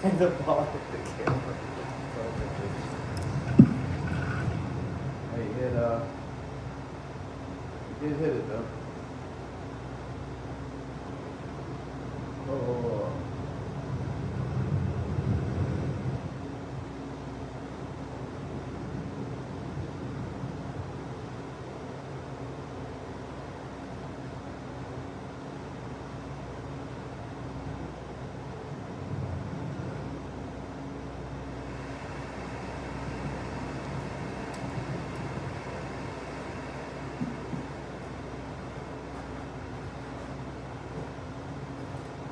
And the ball hit the camera. Hey, he did hit it though. Oh.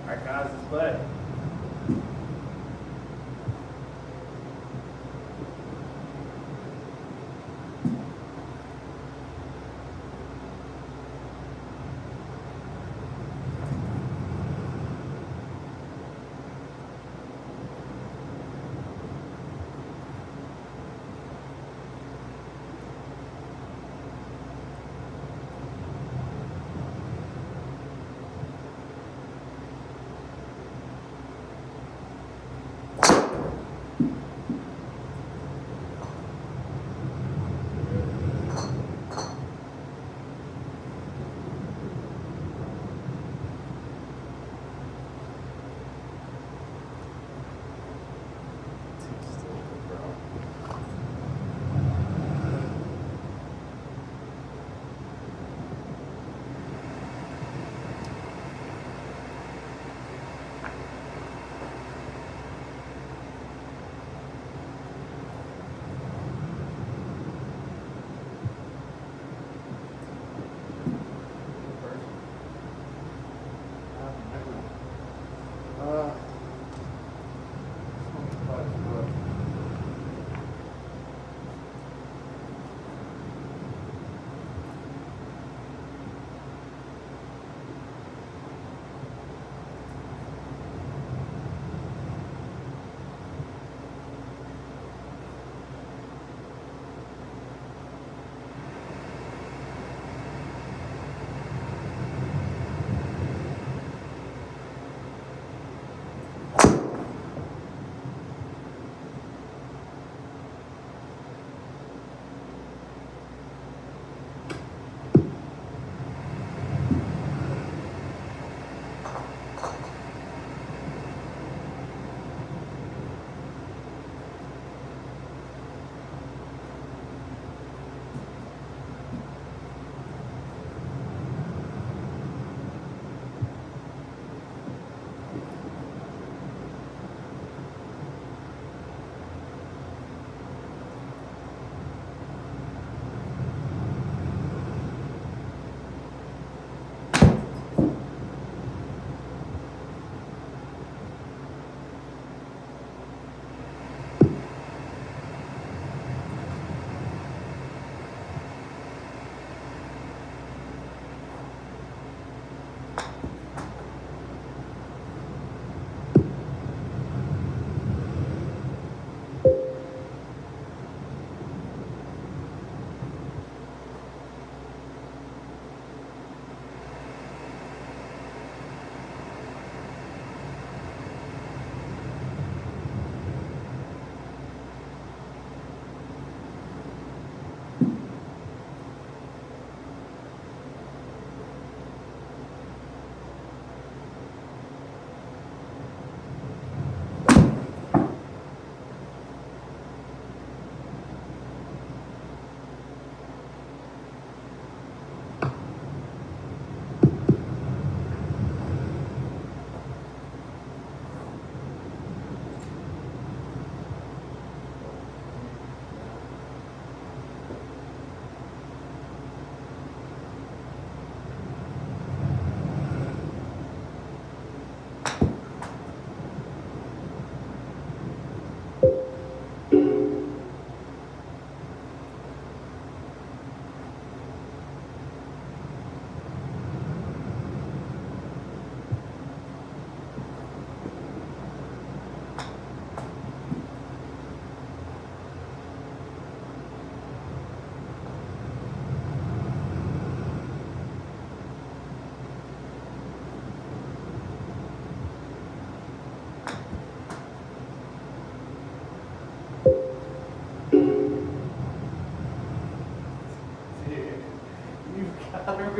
All right, guys, let's play.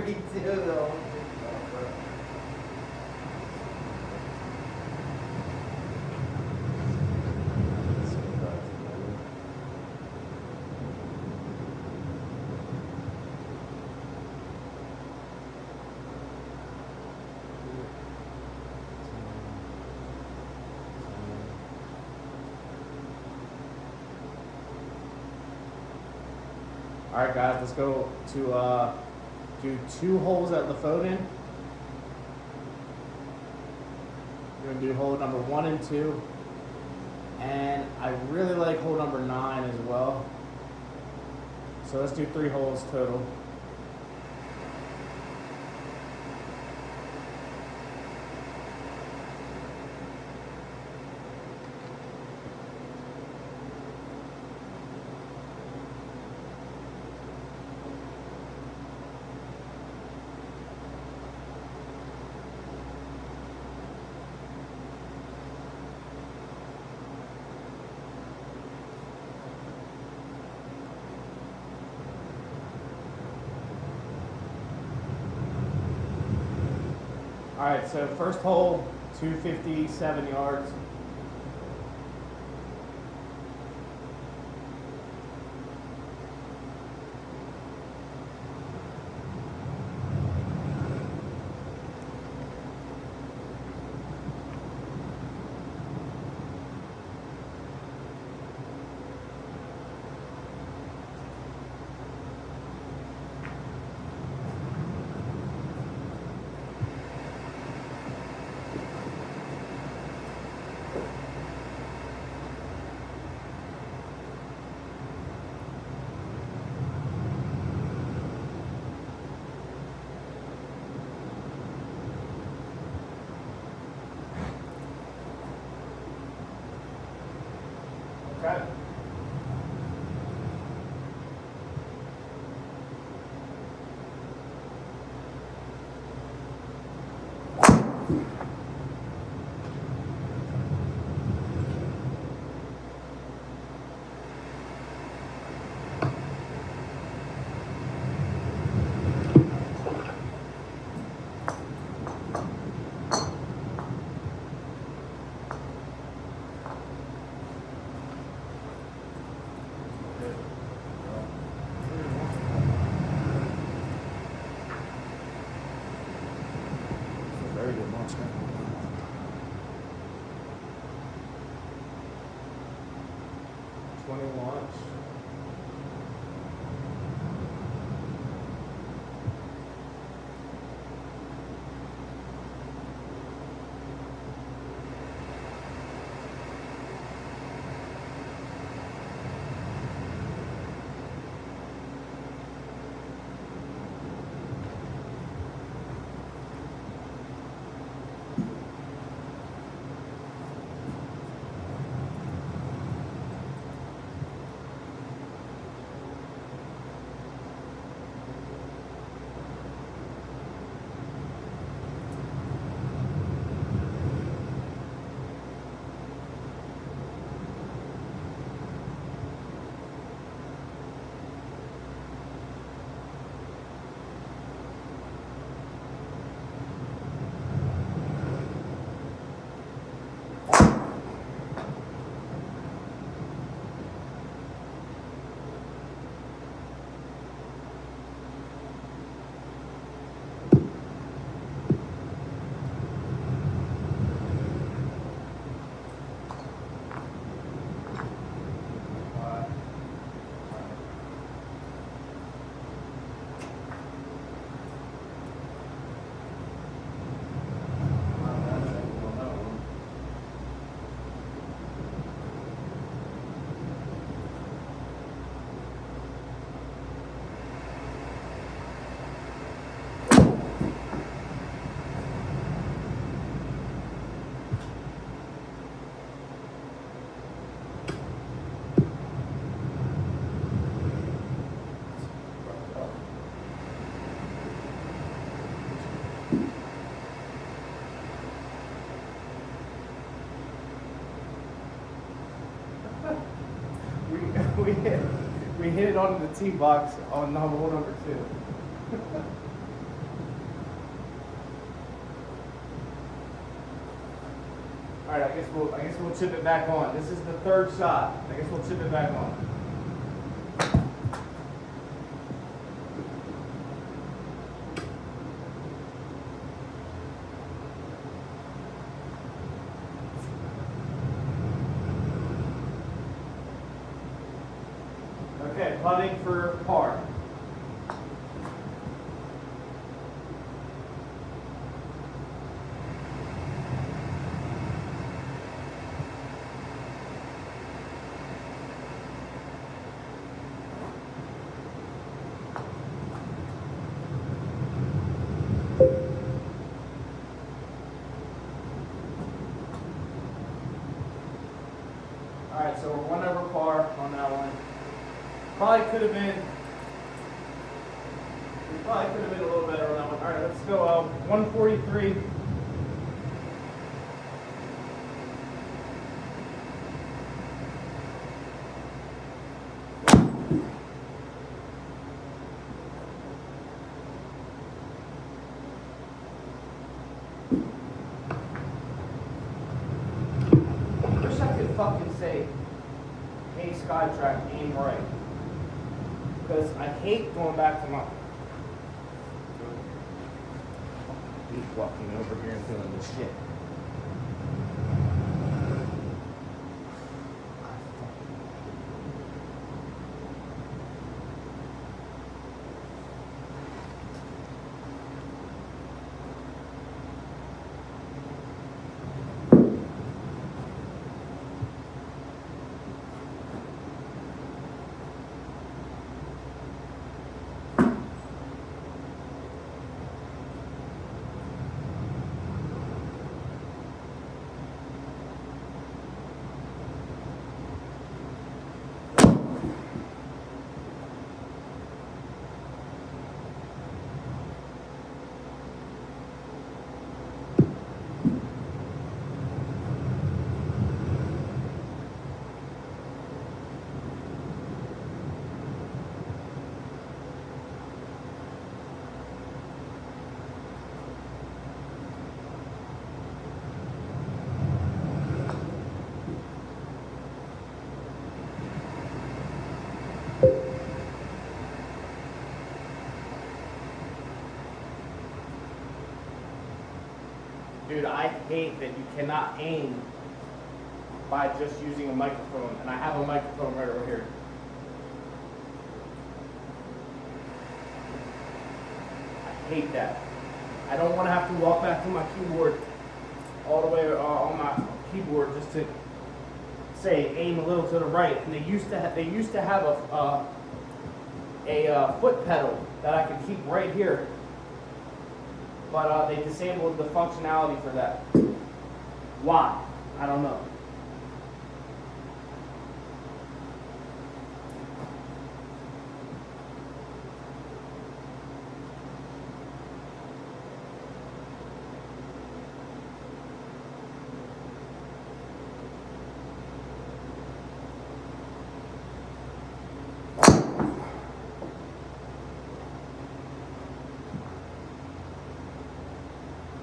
3-2 though. All right, guys, let's go to do 2 holes at the FuN. We're gonna do hole number 1 and 2, and I really like hole number 9 as well. So let's do 3 holes total. All right, so first hole, 257 yards. Okay. Very good launch. 20 launch. We hit it onto the tee box on hole number 2. All right, I guess we'll chip it back on. This is the third shot. I guess we'll chip it back on. Okay, putting for par. Alright, so we're 1 over par on that one. Probably could have been a little better on that one. Alright, let's go 143. Wish I could fucking say, hey Skytrack, aim right. Because I hate going back to my he's walking over here and doing this shit. Dude, I hate that you cannot aim by just using a microphone, and I have a microphone right over here. I hate that. I don't want to have to walk back to my keyboard all the way on my keyboard just to say aim a little to the right. And they used to have a foot pedal that I could keep right here. But they disabled the functionality for that. Why? I don't know.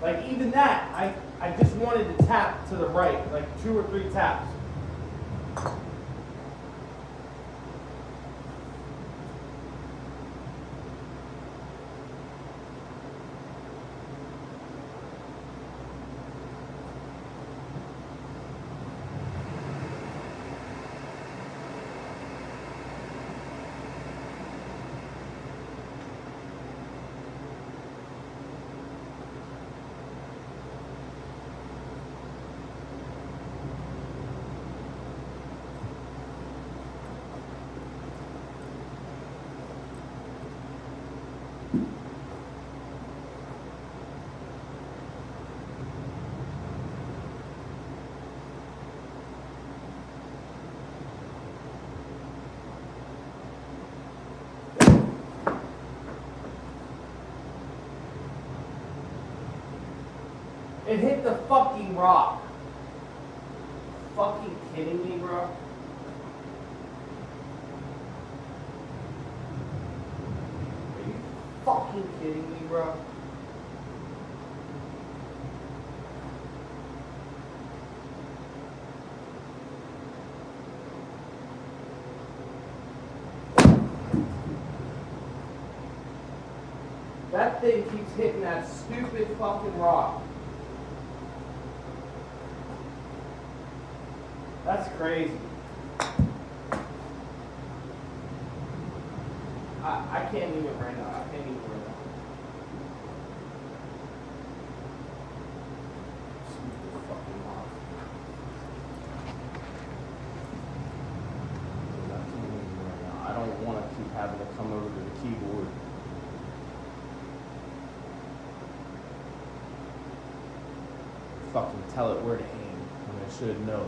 Like even that, I just wanted to tap to the right, like 2 or 3 taps. It hit the fucking rock. Fucking kidding me, bro? Are you fucking kidding me, bro? That thing keeps hitting that stupid fucking rock. That's crazy. I can't even right now. I can't even right now. Stupid fucking rock. I can't even right now. I don't want to keep having to come over to the keyboard. Fucking tell it where to aim when it should know.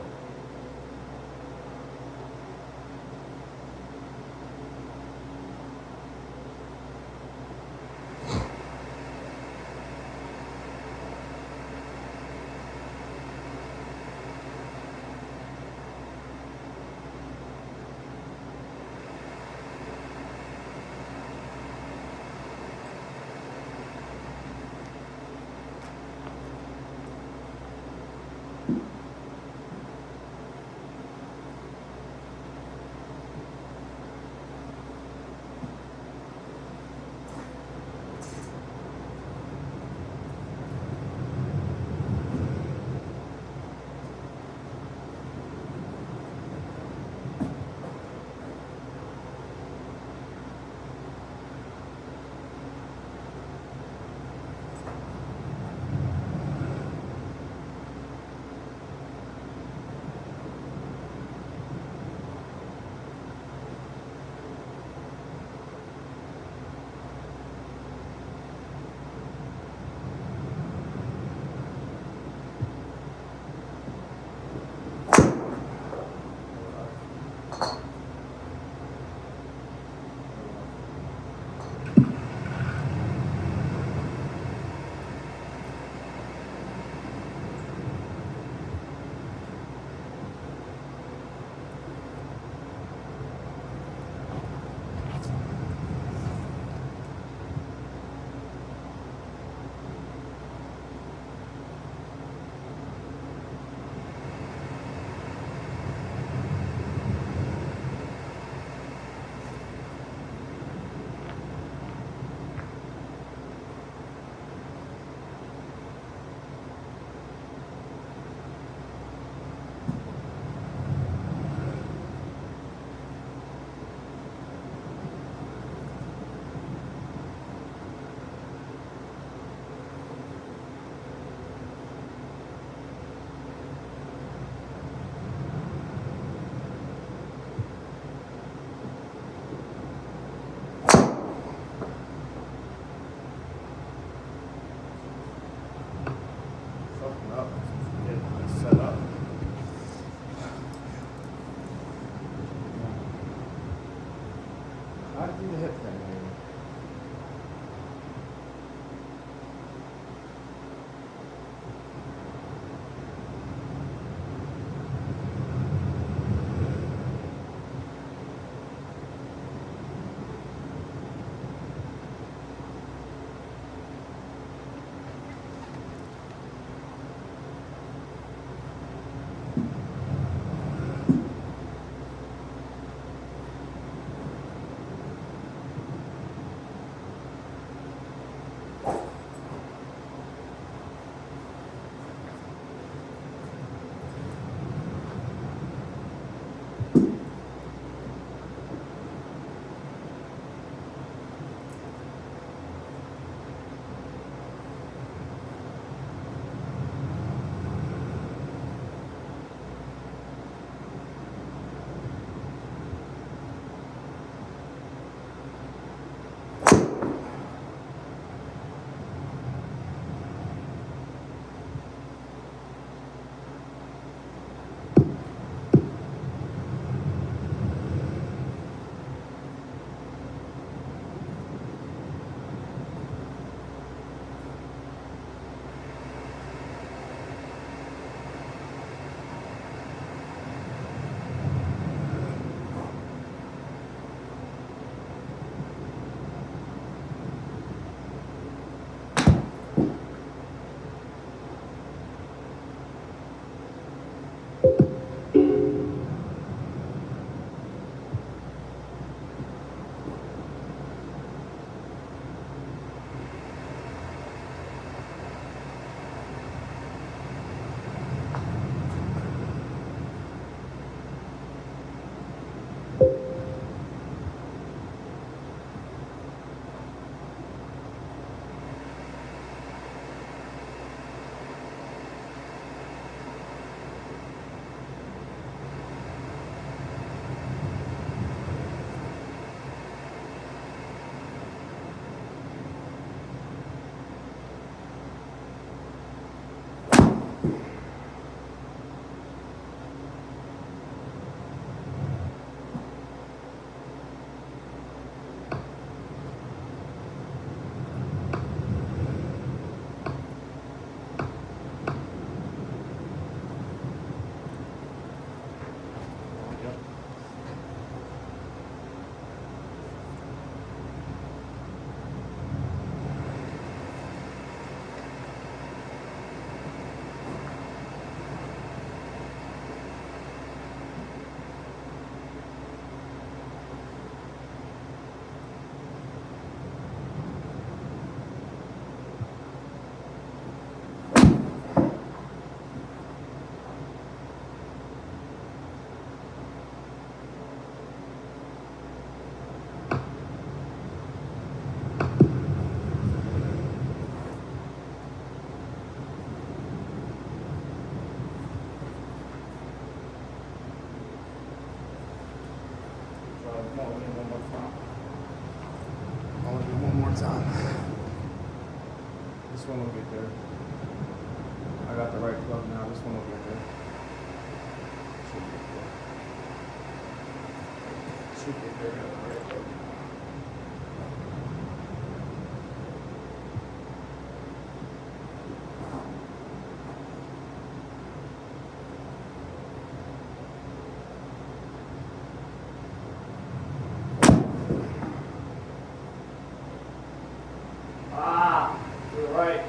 Ah, you're right.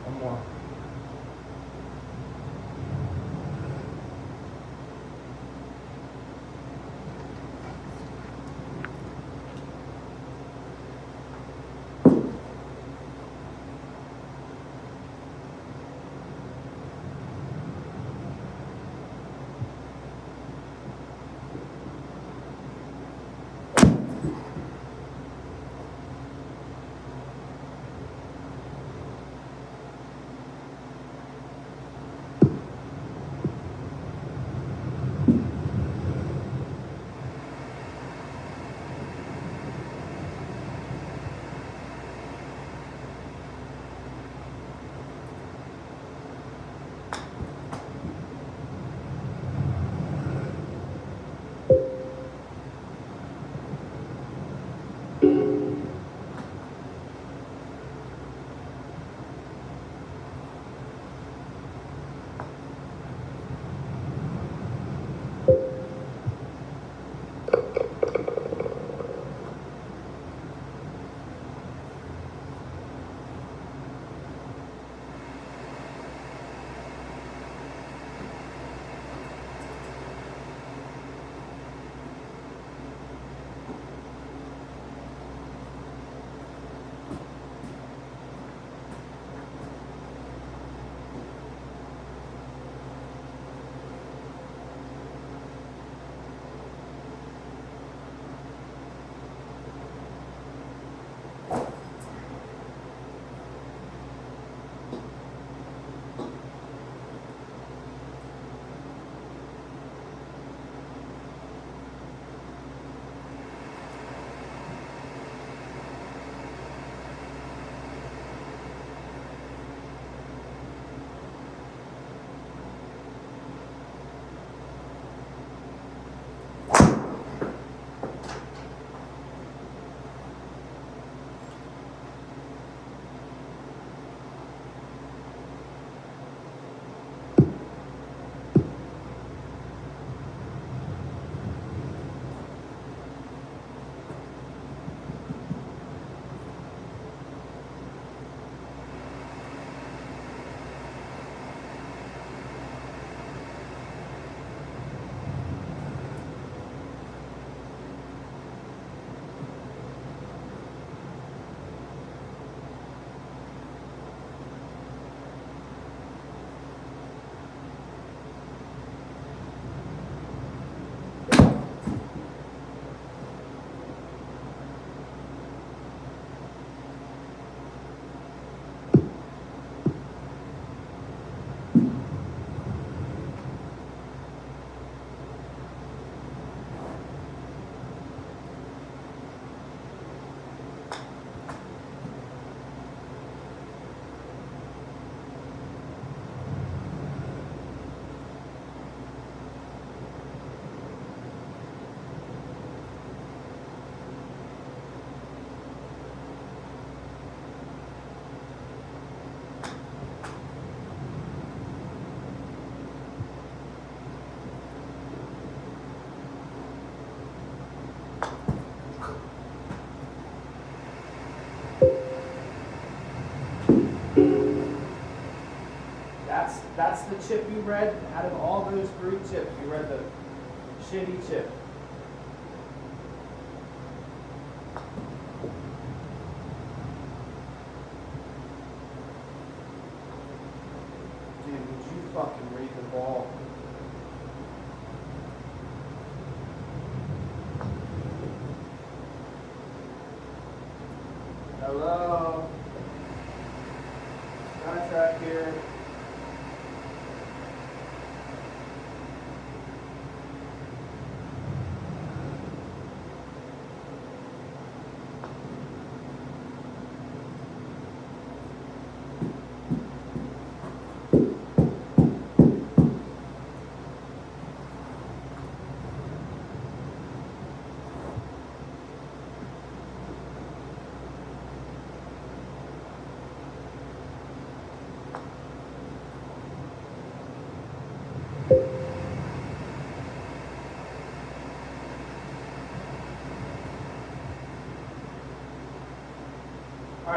One more. That's the chip you read. Out of all those 3 chips, you read the shitty chip. Dude, would you fucking read the ball? Hello? Contract here.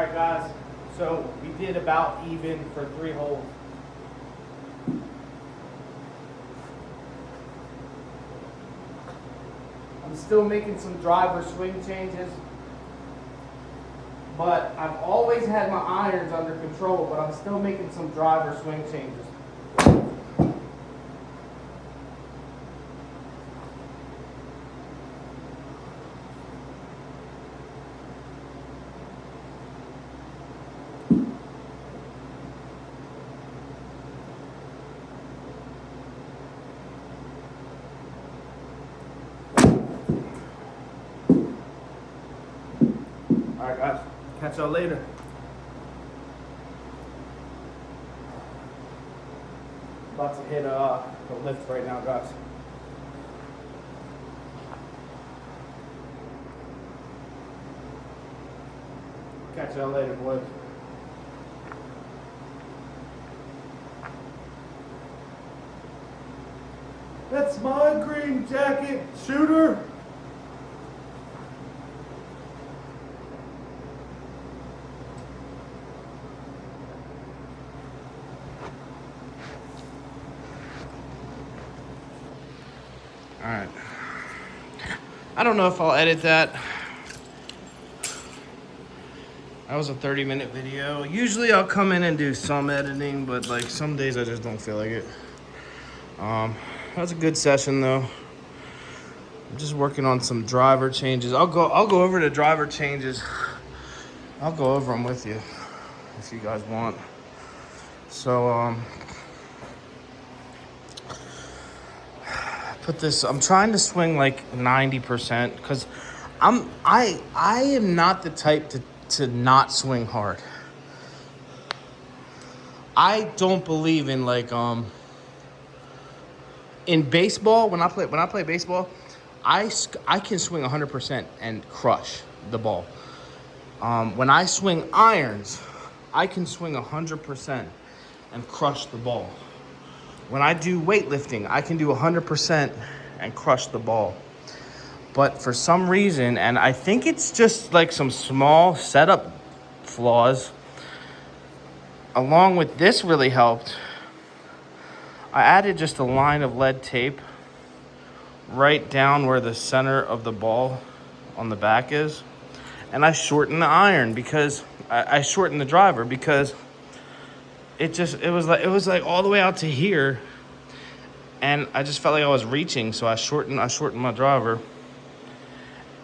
Alright guys, so we did about even for 3 holes. I'm still making some driver swing changes, but I've always had my irons under control, but I'm still making some driver swing changes. Alright guys, catch y'all later. About to hit the lift right now, guys. Catch y'all later, boys. That's my green jacket, shooter. All right. I don't know if I'll edit that. That was a 30-minute video. Usually I'll come in and do some editing, but like some days I just don't feel like it. That was a good session though. I'm just working on some driver changes. I'll go over the driver changes. I'll go over them with you if you guys want. So put this, I'm trying to swing like 90% because I am not the type to not swing hard. I don't believe in like in baseball, when I play baseball, I can swing 100% and crush the ball. When I swing irons, I can swing 100% and crush the ball. When I do weightlifting, I can do 100% and crush the ball. But for some reason, and I think it's just like some small setup flaws, along with this really helped. I added just a line of lead tape right down where the center of the ball on the back is. And I shortened the iron because I shortened the driver because it was like all the way out to here. And I just felt like I was reaching, so I shortened my driver.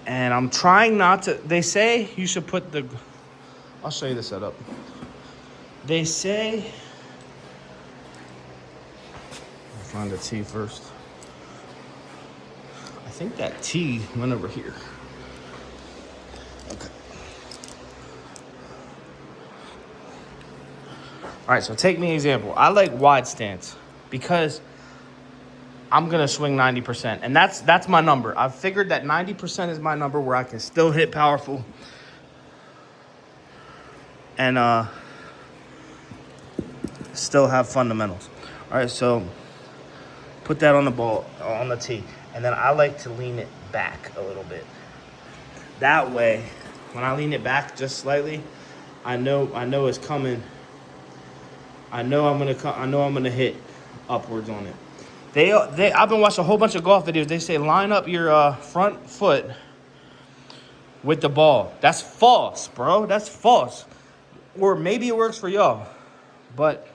And I'm trying not to, they say you should put I'll show you the setup. They say, I'll find the tee first. I think that tee went over here. Okay. All right, so take me an example. I like wide stance because I'm gonna swing 90%, and that's my number. I've figured that 90% is my number where I can still hit powerful and still have fundamentals. All right, so put that on the ball, on the tee, and then I like to lean it back a little bit. That way, when I lean it back just slightly, I know it's coming. I know I'm gonna hit upwards on it. I've been watching a whole bunch of golf videos. They say line up your front foot with the ball. That's false, bro. That's false. Or maybe it works for y'all, but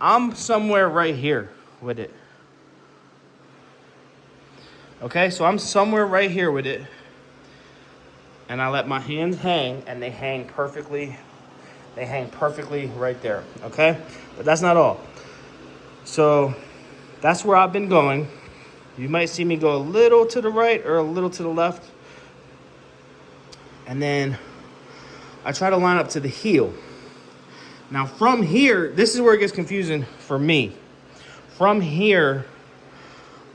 I'm somewhere right here with it. Okay, so I'm somewhere right here with it, and I let my hands hang, and they hang perfectly. They hang perfectly right there. Okay, but that's not all. So that's where I've been going. You might see me go a little to the right or a little to the left. And then I try to line up to the heel. Now from here, this is where it gets confusing for me. From here,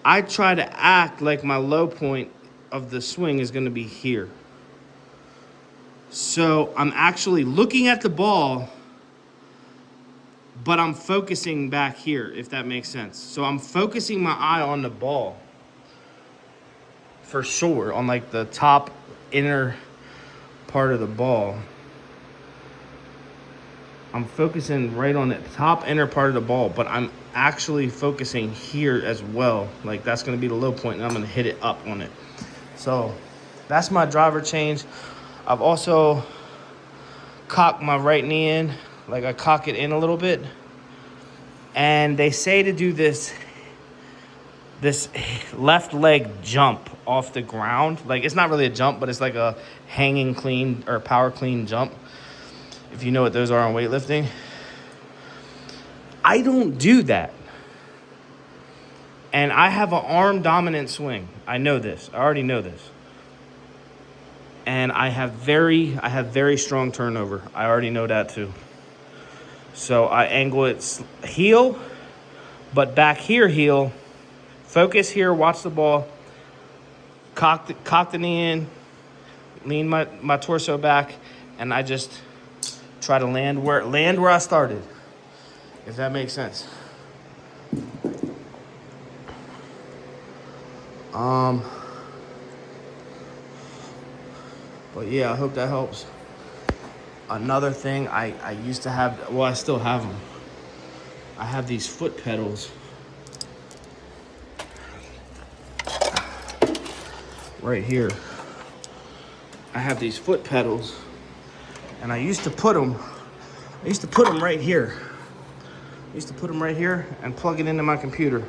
I try to act like my low point of the swing is gonna be here. So I'm actually looking at the ball, but I'm focusing back here, if that makes sense. So I'm focusing my eye on the ball for sure, on like the top inner part of the ball. I'm focusing right on the top inner part of the ball, but I'm actually focusing here as well. Like that's gonna be the low point and I'm gonna hit it up on it. So that's my driver change. I've also cocked my right knee in, like I cock it in a little bit. And they say to do this left leg jump off the ground. Like it's not really a jump, but it's like a hanging clean or power clean jump. If you know what those are on weightlifting. I don't do that. And I have an arm dominant swing. I know this. I already know this. And I have very strong turnover. I already know that too. So I angle it heel, but back here heel. Focus here, watch the ball. Cock the knee in, lean my torso back, and I just try to land where I started. If that makes sense. But yeah, I hope that helps. Another thing I used to have, well, I still have them. I have these foot pedals. Right here. I have these foot pedals. And I used to put them right here. I used to put them right here and plug it into my computer.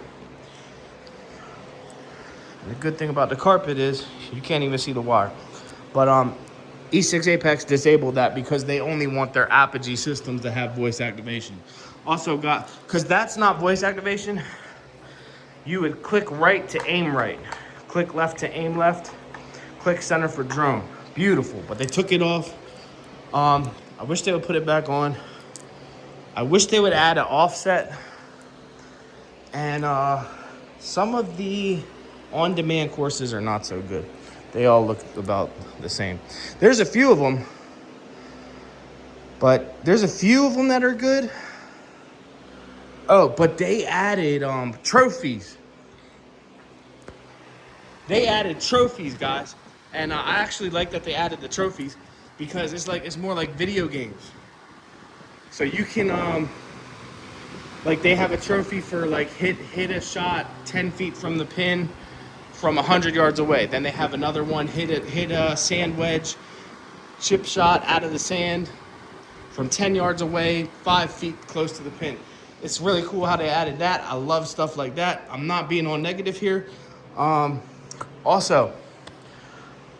And the good thing about the carpet is you can't even see the wire. But E6 Apex disabled that because they only want their Apogee systems to have voice activation. Also because that's not voice activation, you would click right to aim right. Click left to aim left. Click center for drone. Beautiful, but they took it off. I wish they would put it back on. I wish they would add an offset. And some of the on-demand courses are not so good. They all look about the same. There's a few of them, but there's a few of them that are good. Oh, but they added trophies. They added trophies, guys. And I actually like that they added the trophies because it's more like video games. So you can like they have a trophy for like hit a shot 10 feet from the pin from 100 yards away. Then they have another one, hit a sand wedge, chip shot out of the sand from 10 yards away, 5 feet close to the pin. It's really cool how they added that. I love stuff like that. I'm not being all negative here. Also,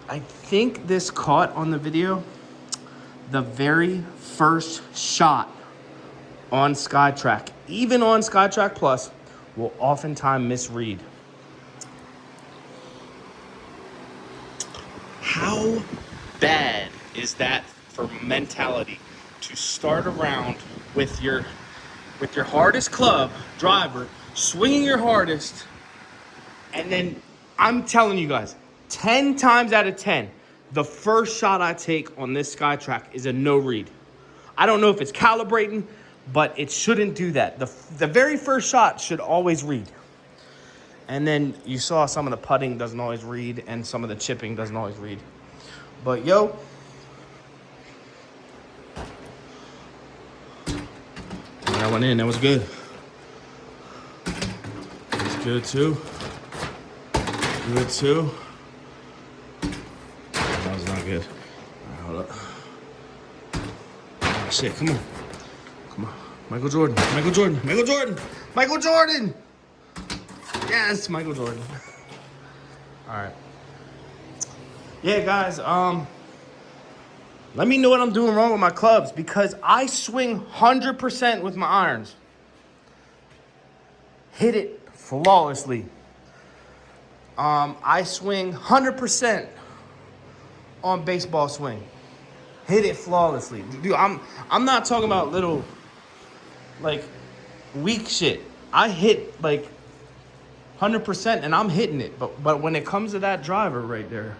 I think this caught on the video, the very first shot on SkyTrack, even on SkyTrack Plus, will oftentimes misread. How bad is that for mentality to start around with your hardest club, driver, swinging your hardest, and then I'm telling you guys, 10 times out of 10, the first shot I take on this SkyTrack is a no read. I don't know if it's calibrating, but it shouldn't do that. The very first shot should always read. And then you saw some of the putting doesn't always read and some of the chipping doesn't always read. But yo, that went in, that was good. That was good too. Good too. That was not good. All right, hold up. Oh, shit, come on. Come on. Michael Jordan. Michael Jordan. Michael Jordan. Michael Jordan. Yes, Michael Jordan. All right. Yeah, guys, let me know what I'm doing wrong with my clubs because I swing 100% with my irons. Hit it flawlessly. I swing 100% on baseball swing. Hit it flawlessly. Dude, I'm not talking about little, like, weak shit. I hit, like, 100% and I'm hitting it. But when it comes to that driver right there,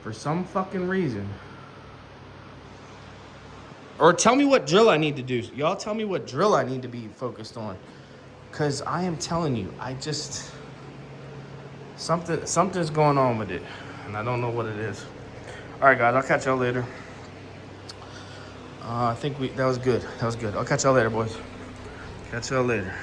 for some fucking reason, or tell me what drill I need to do. Y'all tell me what drill I need to be focused on. Because I am telling you, I just... Something's going on with it. And I don't know what it is. All right, guys. I'll catch y'all later. I think that was good. That was good. I'll catch y'all later, boys. Catch y'all later.